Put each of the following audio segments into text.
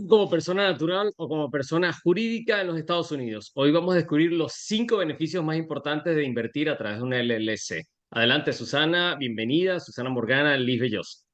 Como persona natural o como persona jurídica en los Estados Unidos. Hoy vamos a descubrir los 5 beneficios más importantes de invertir a través de una LLC. Adelante, Susana, bienvenida, Susana Morgana, Liz Belloso.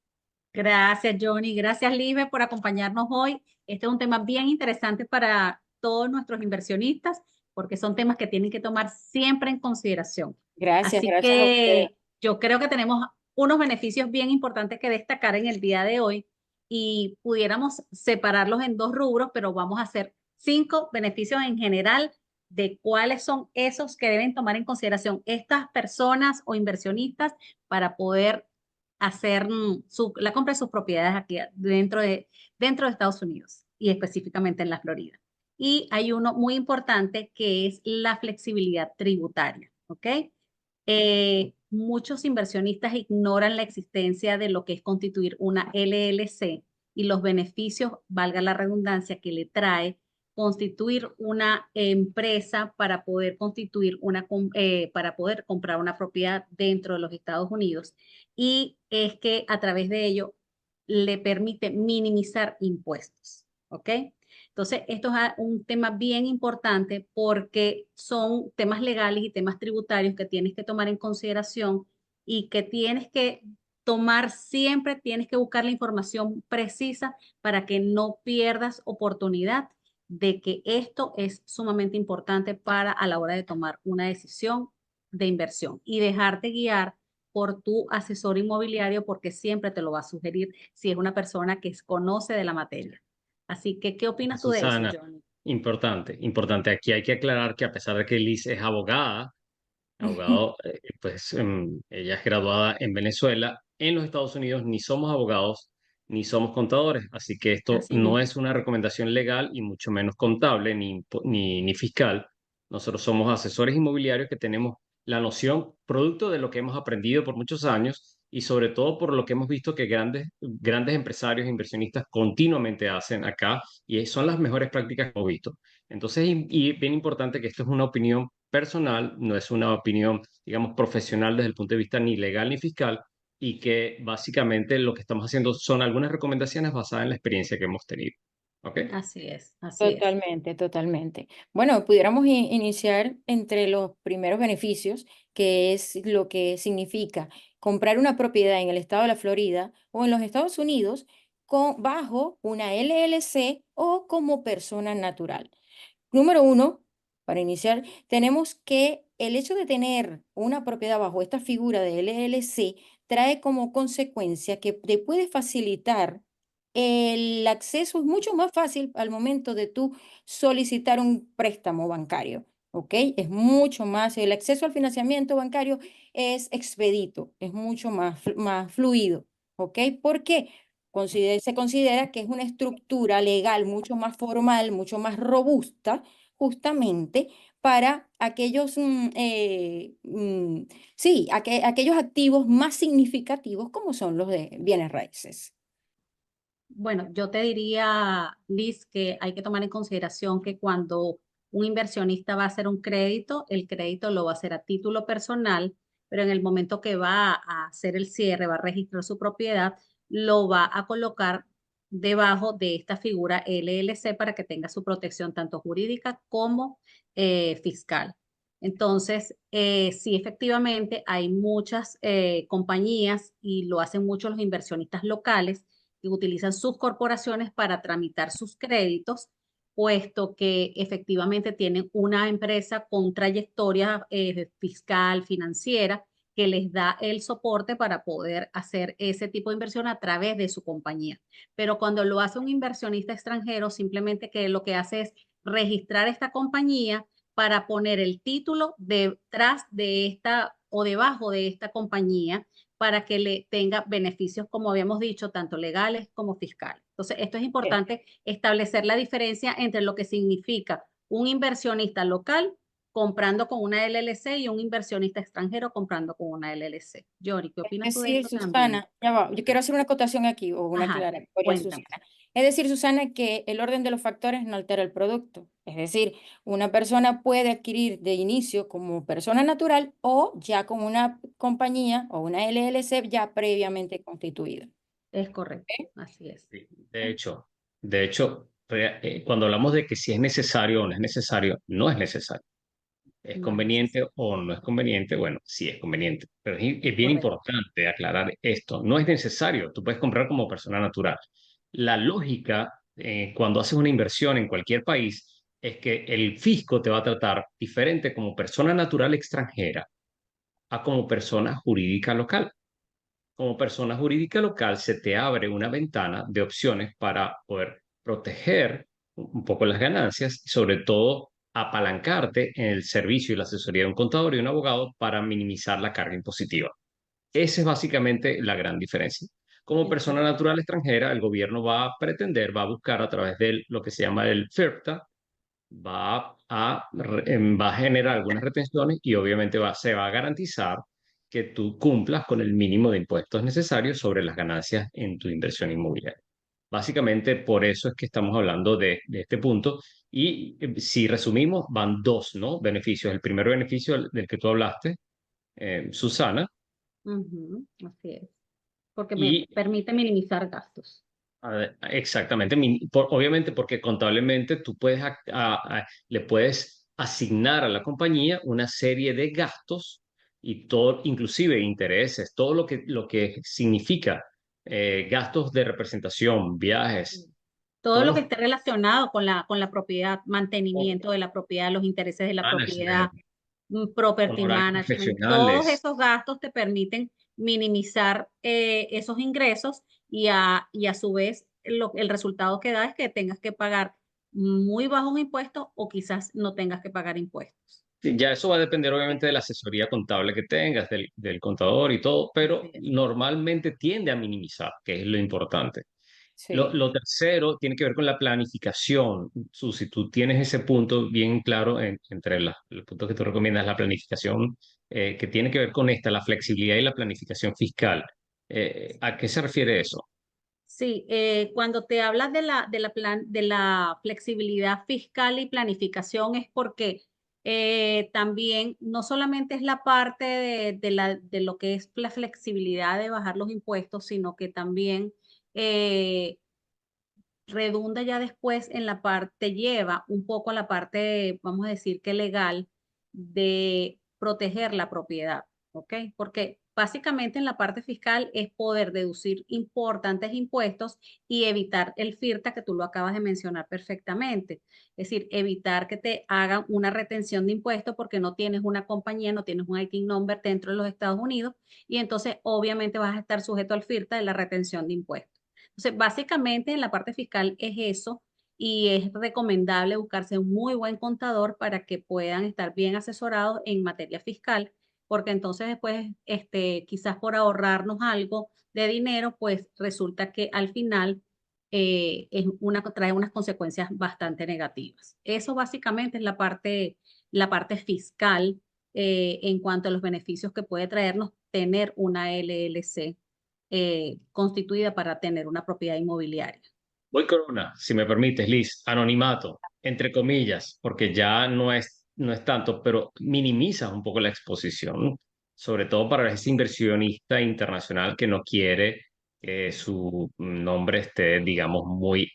Gracias, Johnny. Gracias, Live, por acompañarnos hoy. Este es un tema bien interesante para todos nuestros inversionistas porque son temas que tienen que tomar siempre en consideración. Gracias, Así gracias a ustedes. que yo creo que tenemos unos beneficios bien importantes que destacar en el día de hoy y pudiéramos separarlos en dos rubros, pero vamos a hacer 5 beneficios en general de cuáles son esos que deben tomar en consideración estas personas o inversionistas para poder hacer la compra de sus propiedades aquí dentro de Estados Unidos y específicamente en la Florida. Y hay uno muy importante que es la flexibilidad tributaria, ¿ok? Muchos inversionistas ignoran la existencia de lo que es constituir una LLC y los beneficios, valga la redundancia, que le trae constituir una empresa para poder para poder comprar una propiedad dentro de los Estados Unidos. Y es que a través de ello le permite minimizar impuestos, ¿ok? Entonces, esto es un tema bien importante porque son temas legales y temas tributarios que tienes que tomar en consideración y que tienes que tomar siempre, tienes que buscar la información precisa para que no pierdas oportunidad de que esto es sumamente importante para a la hora de tomar una decisión de inversión y dejarte guiar por tu asesor inmobiliario porque siempre te lo va a sugerir si es una persona que conoce de la materia. Así que, ¿qué opinas tú de eso, Susana, Johnny? importante, importante. Aquí hay que aclarar que a pesar de que Liz es abogada, ella es graduada en Venezuela, en los Estados Unidos ni somos abogados ni somos contadores, así que esto Así no mismo. es una recomendación legal y mucho menos contable ni fiscal. Nosotros somos asesores inmobiliarios que tenemos la noción, producto de lo que hemos aprendido por muchos años y sobre todo por lo que hemos visto que grandes empresarios e inversionistas continuamente hacen acá y son las mejores prácticas que hemos visto. Entonces, y bien importante que esto es una opinión personal, no es una opinión, digamos, profesional desde el punto de vista ni legal ni fiscal, y que básicamente lo que estamos haciendo son algunas recomendaciones basadas en la experiencia que hemos tenido. ¿Ok? Así es, así es. Totalmente, totalmente. Bueno, pudiéramos iniciar entre los primeros beneficios, que es lo que significa comprar una propiedad en el estado de la Florida o en los Estados Unidos bajo una LLC o como persona natural. Número uno, para iniciar, tenemos que el hecho de tener una propiedad bajo esta figura de LLC trae como consecuencia que te puede facilitar el acceso, es mucho más fácil al momento de tú solicitar un préstamo bancario, ¿ok? Es mucho más, el acceso al financiamiento bancario es expedito, es mucho más fluido, ¿ok? ¿Por qué? Se considera que es una estructura legal mucho más formal, mucho más robusta, justamente para aquellos, sí, aquellos activos más significativos como son los de bienes raíces. Bueno, yo te diría, Liz, que hay que tomar en consideración que cuando un inversionista va a hacer un crédito, el crédito lo va a hacer a título personal, pero en el momento que va a hacer el cierre, va a registrar su propiedad, lo va a colocar debajo de esta figura LLC para que tenga su protección tanto jurídica como fiscal. Entonces, sí, efectivamente, hay muchas compañías y lo hacen muchos los inversionistas locales que utilizan sus corporaciones para tramitar sus créditos, puesto que efectivamente tienen una empresa con trayectoria fiscal, financiera, que les da el soporte para poder hacer ese tipo de inversión a través de su compañía. Pero cuando lo hace un inversionista extranjero, simplemente que lo que hace es registrar esta compañía para poner el título detrás de esta o debajo de esta compañía para que le tenga beneficios, como habíamos dicho, tanto legales como fiscales. Entonces, esto es importante establecer la diferencia entre lo que significa un inversionista local comprando con una LLC y un inversionista extranjero comprando con una LLC. Jory, ¿qué opinas Es tú de decir, esto también? Susana, ya va, yo quiero hacer una acotación aquí o una Ajá, aclaratoria, cuéntame. Susana. Es decir, Susana, que el orden de los factores no altera el producto. Es decir, una persona puede adquirir de inicio como persona natural o ya con una compañía o una LLC ya previamente constituida. Es correcto, ¿Ok? así es. Sí, de hecho, De hecho, cuando hablamos de que si es necesario o no es necesario, no es necesario. ¿Es No es necesario. conveniente o no es conveniente? Bueno, sí es conveniente, pero es bien Correcto. importante aclarar esto. No es necesario, tú puedes comprar como persona natural. La lógica, cuando haces una inversión en cualquier país, es que el fisco te va a tratar diferente como persona natural extranjera a como persona jurídica local. Como persona jurídica local se te abre una ventana de opciones para poder proteger un poco las ganancias y sobre todo apalancarte en el servicio y la asesoría de un contador y un abogado para minimizar la carga impositiva. Esa es básicamente la gran diferencia. Como persona natural extranjera, el gobierno va a pretender, va a buscar a través de lo que se llama el FIRPTA, va a generar algunas retenciones y obviamente se va a garantizar que tú cumplas con el mínimo de impuestos necesarios sobre las ganancias en tu inversión inmobiliaria. Básicamente por eso es que estamos hablando de este punto y si resumimos, van dos, ¿no? Beneficios. El primer beneficio del que tú hablaste, Susana, Ujú, así es. Porque me y permite minimizar gastos. exactamente, obviamente porque contablemente tú puedes, le puedes asignar a la compañía una serie de gastos y todo, inclusive intereses, todo lo que significa gastos de representación, viajes, Todo todos lo que los esté relacionado con la propiedad, mantenimiento de la propiedad, los intereses de la propiedad, management, property honorarios management, todos profesionales. esos gastos te permiten minimizar esos ingresos y a su vez el resultado que da es que tengas que pagar muy bajos impuestos o quizás no tengas que pagar impuestos. Sí, ya eso va a depender obviamente de la asesoría contable que tengas, del contador y todo, pero Así es. normalmente tiende a minimizar, que es lo importante. Sí. Lo tercero tiene que ver con la planificación. Si tú tienes ese punto bien claro entre los puntos que tú recomiendas, la planificación que tiene que ver con la flexibilidad y la planificación fiscal. ¿A qué se refiere eso? Sí, cuando te hablas de la flexibilidad fiscal y planificación es porque también no solamente es la parte de lo que es la flexibilidad de bajar los impuestos, sino que también eh, redunda ya después en la parte, lleva un poco a la parte, vamos a decir que legal, de proteger la propiedad, ¿ok? Porque básicamente en la parte fiscal es poder deducir importantes impuestos y evitar el FIRTA que tú lo acabas de mencionar perfectamente. Es decir, evitar que te hagan una retención de impuestos porque no tienes una compañía, no tienes un ITIN number dentro de los Estados Unidos y entonces obviamente vas a estar sujeto al FIRTA de la retención de impuestos. Entonces, básicamente en la parte fiscal es eso y es recomendable buscarse un muy buen contador para que puedan estar bien asesorados en materia fiscal, porque entonces después, quizás por ahorrarnos algo de dinero, pues resulta que al final trae unas consecuencias bastante negativas. Eso básicamente es la parte fiscal en cuanto a los beneficios que puede traernos tener una LLC constituida para tener una propiedad inmobiliaria. Voy con una, si me permites, Liz, anonimato, entre comillas, porque ya no es tanto, pero minimiza un poco la exposición, sobre todo para ese inversionista internacional que no quiere que su nombre esté, digamos, muy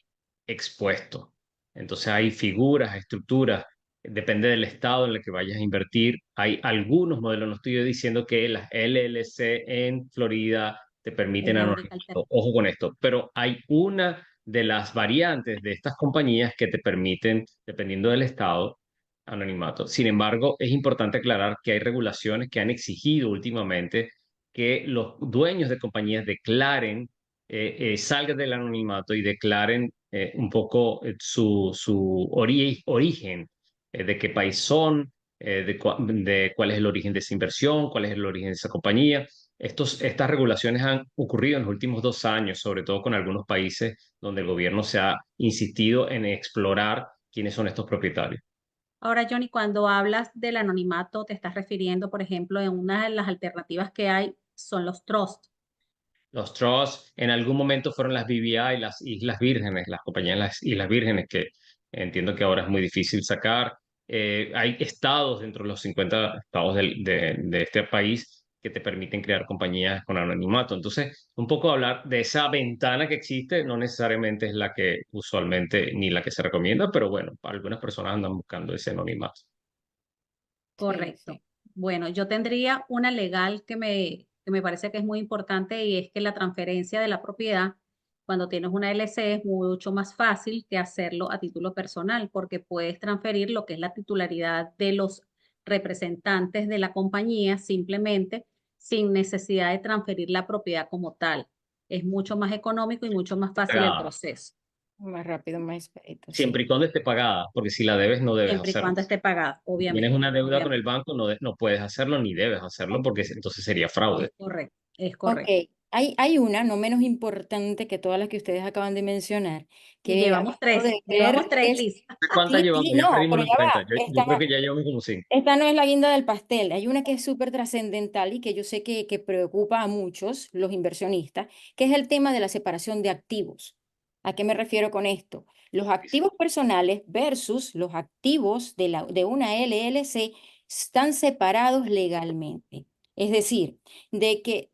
expuesto. Entonces hay figuras, estructuras, depende del estado en el que vayas a invertir. Hay algunos modelos, no estoy diciendo que las LLC en Florida te Es permiten la única anonimato, alternativa. ojo con esto, pero hay una de las variantes de estas compañías que te permiten, dependiendo del estado, anonimato. Sin embargo, es importante aclarar que hay regulaciones que han exigido últimamente que los dueños de compañías declaren, salgan del anonimato y declaren un poco origen, de qué país son, de cuál es el origen de esa inversión, cuál es el origen de esa compañía. Estas regulaciones han ocurrido en los últimos 2 años, sobre todo con algunos países donde el gobierno se ha insistido en explorar quiénes son estos propietarios. Ahora, Johnny, cuando hablas del anonimato, te estás refiriendo, por ejemplo, en una de las alternativas que hay son los trusts. Los trusts en algún momento fueron las BVI, las Islas Vírgenes, las compañías de las Islas Vírgenes, que entiendo que ahora es muy difícil sacar. Hay estados dentro de los 50 estados de este país que te permiten crear compañías con anonimato. Entonces, un poco hablar de esa ventana que existe, no necesariamente es la que usualmente ni la que se recomienda, pero bueno, algunas personas andan buscando ese anonimato. Sí, Correcto. Bueno, yo tendría una legal que me parece que es muy importante y es que la transferencia de la propiedad, cuando tienes una LC, es mucho más fácil que hacerlo a título personal, porque puedes transferir lo que es la titularidad de los representantes de la compañía simplemente sin necesidad de transferir la propiedad como tal. Es mucho más económico y mucho más fácil el Pagada, proceso, más rápido, más expedito, sí. siempre y cuando esté pagada, porque si la debes, no debes siempre y hacerlo. cuando esté pagada, Si tienes obviamente, una deuda con el obviamente. banco, no puedes hacerlo ni debes hacerlo, porque entonces sería fraude. Es correcto, es Ok, correcto. hay una, no menos importante que todas las que ustedes acaban de mencionar, que acabo de ver, Llevamos tres es, listas. ¿Cuántas sí, llevamos? sí, Ya no, perdimos pero la ya cuenta. va, Yo creo que ya llevamos como 5. esta no es la guinda del pastel, hay una que es súper trascendental y que yo sé que preocupa a muchos, los inversionistas, que es el tema de la separación de activos. ¿A qué me refiero con esto? Los activos personales versus los activos de una LLC están separados legalmente. Es decir, de que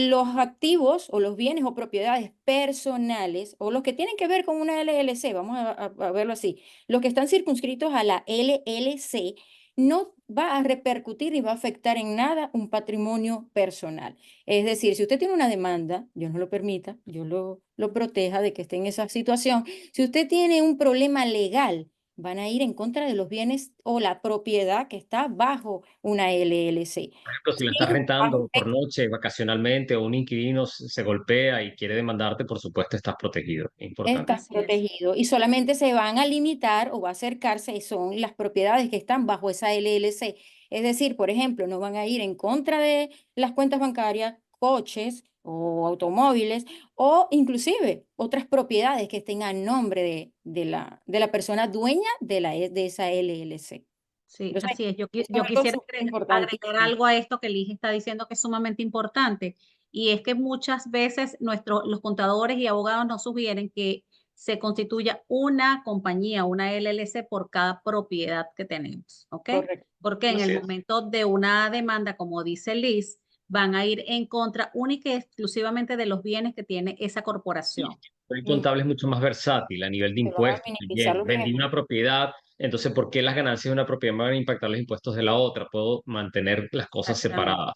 los activos o los bienes o propiedades personales o los que tienen que ver con una LLC, vamos a verlo así, los que están circunscritos a la LLC, no va a repercutir ni va a afectar en nada un patrimonio personal. Es decir, si usted tiene una demanda, Dios no lo permita, Dios lo proteja de que esté en esa situación. Si usted tiene un problema legal, van a ir en contra de los bienes o la propiedad que está bajo una LLC. Ejemplo, si la estás Sin rentando por afectar. noche, vacacionalmente, o un inquilino se golpea y quiere demandarte, por supuesto, estás protegido. Importante. Está Así es. protegido y solamente se van a limitar o va a acercarse y son las propiedades que están bajo esa LLC. Es decir, por ejemplo, no van a ir en contra de las cuentas bancarias, coches o automóviles o inclusive otras propiedades que estén a nombre de la persona dueña de esa LLC. Sí, Entonces, así es. eso Yo es algo quisiera súper agregar importantísimo. algo a esto que Liz está diciendo que es sumamente importante. Y es que muchas veces los contadores y abogados nos sugieren que se constituya una compañía, una LLC por cada propiedad que tenemos, ¿ok? Correcto. Porque en el Así es. momento de una demanda, como dice Liz, van a ir en contra única y exclusivamente de los bienes que tiene esa corporación. El Mm, contable es mucho más versátil a nivel de se van a impuestos. minimizar Bien, los vendí riesgos. una propiedad, entonces, ¿por qué las ganancias de una propiedad me van a impactar los impuestos de la otra? Puedo mantener las cosas Exactamente, separadas.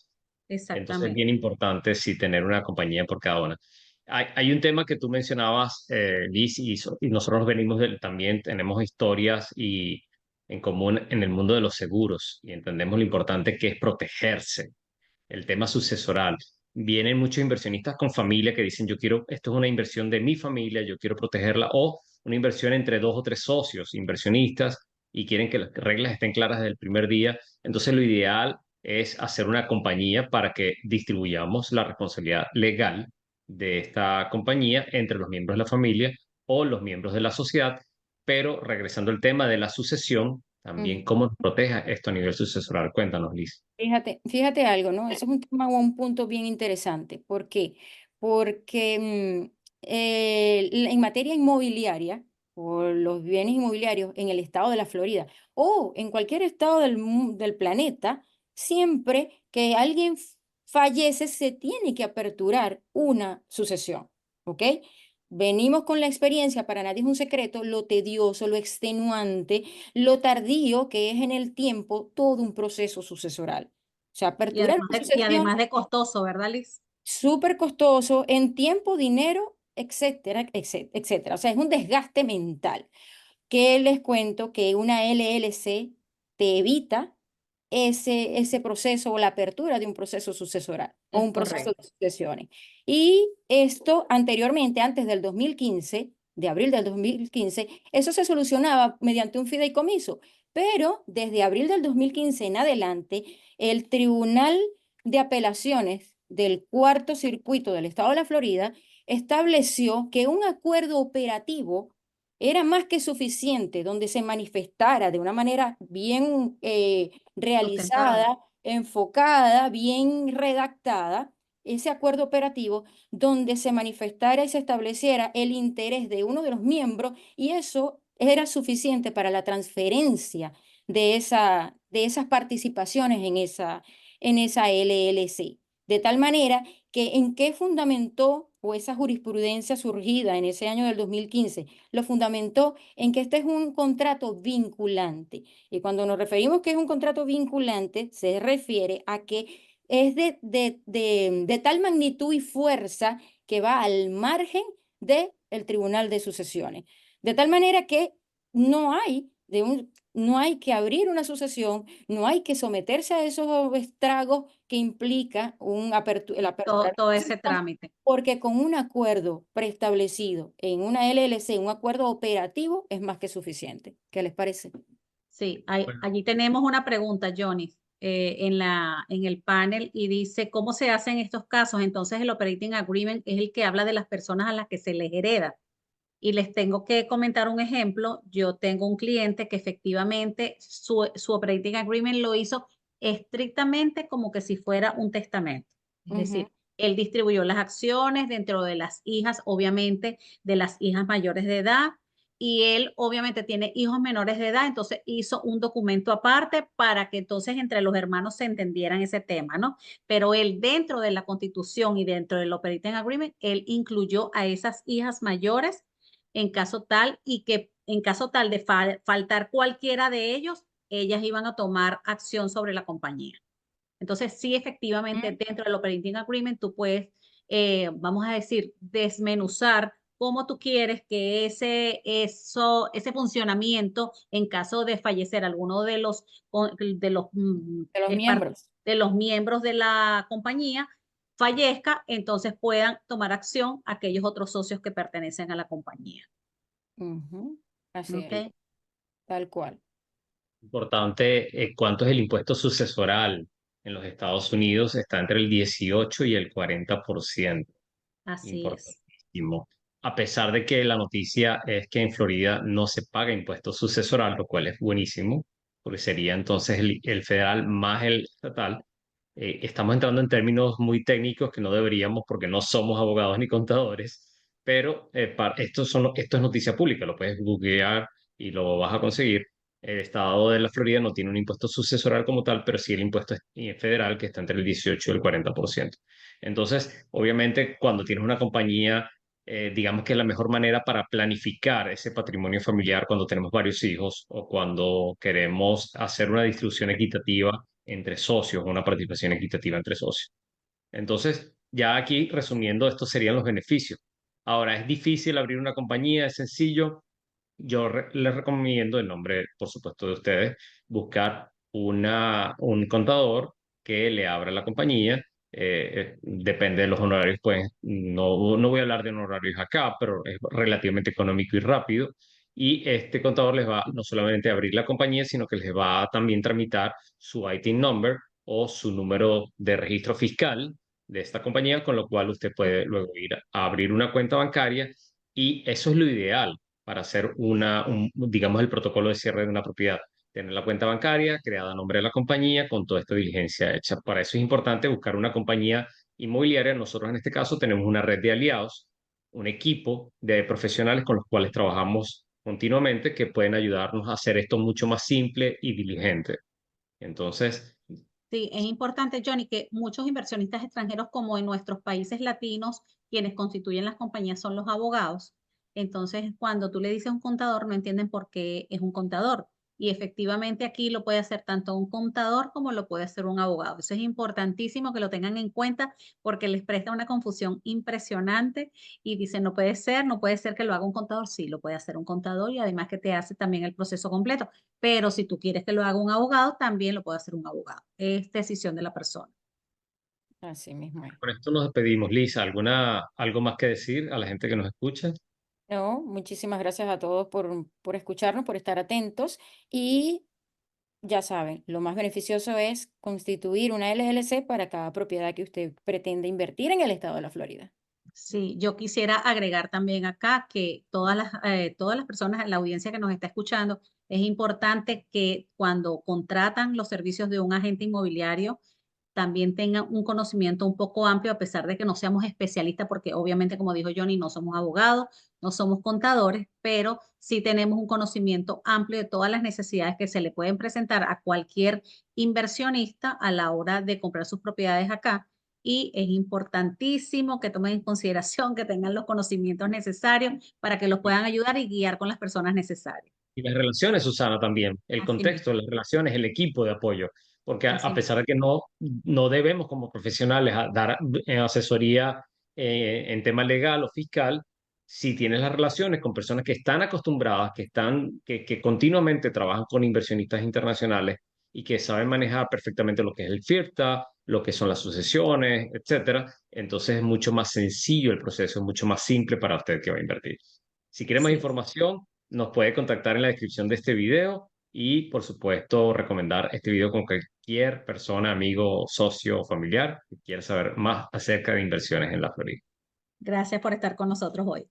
Entonces, es exactamente. bien importante sí tener una compañía por cada una. Hay un tema que tú mencionabas, Liz, y nosotros venimos también tenemos historias en común en el mundo de los seguros y entendemos lo importante que es protegerse, el tema sucesoral. Vienen muchos inversionistas con familia que dicen, yo quiero, esto es una inversión de mi familia, yo quiero protegerla, o una inversión entre dos o tres socios inversionistas y quieren que las reglas estén claras desde el primer día. Entonces, lo ideal es hacer una compañía para que distribuyamos la responsabilidad legal de esta compañía entre los miembros de la familia o los miembros de la sociedad. Pero regresando al tema de la sucesión, también cómo nos proteja esto a nivel sucesoral. Cuéntanos, Liz. Fíjate algo, ¿no? Eso es un tema o un punto bien interesante. ¿Por qué? Porque en materia inmobiliaria, o los bienes inmobiliarios en el estado de la Florida o en cualquier estado del planeta, siempre que alguien fallece, se tiene que aperturar una sucesión, ¿ok? Venimos con la experiencia, para nadie es un secreto, lo tedioso, lo extenuante, lo tardío que es en el tiempo todo un proceso sucesoral. O sea, aperturar una Y sucesión además de costoso, ¿verdad, Liz? súper costoso en tiempo, dinero, etcétera, etcétera. O sea, es un desgaste mental. Que les cuento que una LLC te evita ese proceso o la apertura de un proceso sucesoral o Es un proceso de correcto. sucesiones. Y esto anteriormente, antes del 2015, de abril del 2015, eso se solucionaba mediante un fideicomiso. Pero desde abril del 2015 en adelante, el Tribunal de Apelaciones del Cuarto Circuito del Estado de la Florida estableció que un acuerdo operativo era más que suficiente donde se manifestara de una manera bien Sustentada. realizada, enfocada, bien redactada, ese acuerdo operativo donde se manifestara y se estableciera el interés de uno de los miembros y eso era suficiente para la transferencia de esas participaciones en esa LLC. De tal manera que en qué fundamentó o esa jurisprudencia surgida en ese año del 2015, lo fundamentó en que este es un contrato vinculante. Y cuando nos referimos que es un contrato vinculante, se refiere a que es de tal magnitud y fuerza que va al margen del Tribunal de Sucesiones. De tal manera que no hay, no hay que abrir una sucesión, no hay que someterse a esos estragos que implica la apertura de todo una ese sucesión, trámite. porque con un acuerdo preestablecido en una LLC, un acuerdo operativo, es más que suficiente. ¿Qué les parece? Sí, Bueno, allí tenemos una pregunta, Johnny, en el panel y dice, ¿cómo se hacen estos casos? Entonces, el Operating Agreement es el que habla de las personas a las que se les hereda. Y les tengo que comentar un ejemplo. Yo tengo un cliente que efectivamente su Operating Agreement lo hizo estrictamente como que si fuera un testamento. Es Ujú, decir, él distribuyó las acciones dentro de las hijas, obviamente, de las hijas mayores de edad, y él obviamente tiene hijos menores de edad, entonces hizo un documento aparte para que entonces entre los hermanos se entendieran ese tema, ¿no? Pero él dentro de la Constitución y dentro del Operating Agreement, él incluyó a esas hijas mayores en caso tal y que en caso tal de faltar cualquiera de ellos, ellas iban a tomar acción sobre la compañía. Entonces, sí, efectivamente, mm, dentro del Operating Agreement, tú puedes, vamos a decir, desmenuzar cómo tú quieres que ese funcionamiento, en caso de fallecer alguno de los, de los miembros. de los miembros de la compañía, fallezca, entonces puedan tomar acción aquellos otros socios que pertenecen a la compañía. Ujú, así ¿Ok? es, tal cual. importante, ¿cuánto es el impuesto sucesoral? En los Estados Unidos está entre el 18 y el 40%. Así es. Importantísimo. A pesar de que la noticia es que en Florida no se paga impuesto sucesoral, lo cual es buenísimo, porque sería entonces el federal más el estatal. Estamos entrando en términos muy técnicos que no deberíamos porque no somos abogados ni contadores, pero esto es noticia pública, lo puedes googlear y lo vas a conseguir. El estado de la Florida no tiene un impuesto sucesoral como tal, pero sí el impuesto federal que está entre el 18 y el 40%. Entonces, obviamente, cuando tienes una compañía, digamos que la mejor manera para planificar ese patrimonio familiar cuando tenemos varios hijos o cuando queremos hacer una distribución equitativa entre socios, una participación equitativa entre socios. Entonces, ya aquí resumiendo, estos serían los beneficios. Ahora, es difícil abrir una compañía, es sencillo. Yo les recomiendo, en nombre, por supuesto, de ustedes, buscar un contador que le abra la compañía. Depende de los honorarios, pues no voy a hablar de honorarios acá, pero es relativamente económico y rápido. Y este contador les va no solamente a abrir la compañía, sino que les va a también tramitar su ITIN number o su número de registro fiscal de esta compañía, con lo cual usted puede luego ir a abrir una cuenta bancaria y eso es lo ideal para hacer digamos, el protocolo de cierre de una propiedad. Tener la cuenta bancaria creada a nombre de la compañía con toda esta diligencia hecha. Para eso es importante buscar una compañía inmobiliaria. Nosotros en este caso tenemos una red de aliados, un equipo de profesionales con los cuales trabajamos continuamente que pueden ayudarnos a hacer esto mucho más simple y diligente. Entonces, Sí, es importante, Johnny, que muchos inversionistas extranjeros, como en nuestros países latinos, quienes constituyen las compañías son los abogados. Entonces, cuando tú le dices a un contador, no entienden por qué es un contador. Y efectivamente aquí lo puede hacer tanto un contador como lo puede hacer un abogado. Eso es importantísimo que lo tengan en cuenta porque les presta una confusión impresionante y dicen, no puede ser, no puede ser que lo haga un contador. Sí, lo puede hacer un contador y además que te hace también el proceso completo. Pero si tú quieres que lo haga un abogado, también lo puede hacer un abogado. Es decisión de la persona. Así mismo es. con esto nos despedimos. Lisa, algo más que decir a la gente que nos escucha? No, muchísimas gracias a todos por escucharnos, por estar atentos y ya saben, lo más beneficioso es constituir una LLC para cada propiedad que usted pretende invertir en el estado de la Florida. Sí, yo quisiera agregar también acá que todas las personas en la audiencia que nos está escuchando, es importante que cuando contratan los servicios de un agente inmobiliario, también tengan un conocimiento un poco amplio, a pesar de que no seamos especialistas, porque obviamente, como dijo Johnny, no somos abogados, no somos contadores, pero sí tenemos un conocimiento amplio de todas las necesidades que se le pueden presentar a cualquier inversionista a la hora de comprar sus propiedades acá. Y es importantísimo que tomen en consideración que tengan los conocimientos necesarios para que los puedan ayudar y guiar con las personas necesarias. Y las relaciones, Susana, también, el Así mismo, contexto, las relaciones, el equipo de apoyo, porque así a mismo. pesar de que no debemos como profesionales dar asesoría en tema legal o fiscal, si tienes las relaciones con personas que están acostumbradas, que continuamente trabajan con inversionistas internacionales y que saben manejar perfectamente lo que es el FIRTA, lo que son las sucesiones, etcétera, entonces es mucho más sencillo el proceso, es mucho más simple para usted que va a invertir. Si quiere más Así es. información, nos puede contactar en la descripción de este video y, por supuesto, recomendar este video con cualquier persona, amigo, socio o familiar que quiera saber más acerca de inversiones en la Florida. Gracias por estar con nosotros hoy.